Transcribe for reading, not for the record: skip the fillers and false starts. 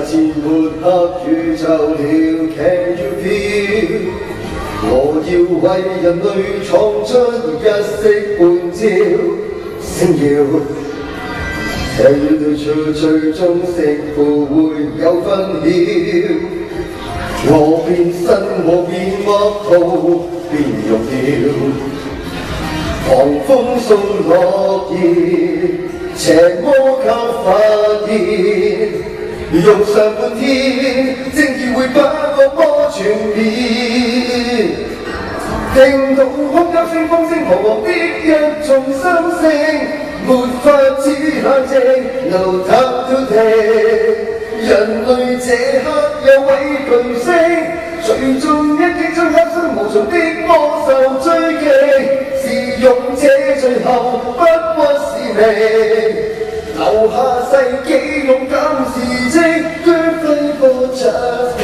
前沒黑宇宙了 ，Can you feel？ 我要為人類創出一息半朝星耀，聽到最終息負會有分曉。我變身，我變惡徒，變用掉。狂風送落葉，邪魔給發現。欲上半天，正義會把惡魔全滅。聽到空急聲風聲彷徨的一眾心聲，沒法子冷靜，No time to take。人類這刻有位巨星，最終一擊將黑身無常的魔獸追擊。是勇者最後不屈是命，留下世紀勇敢事蹟，卻揮霍着期。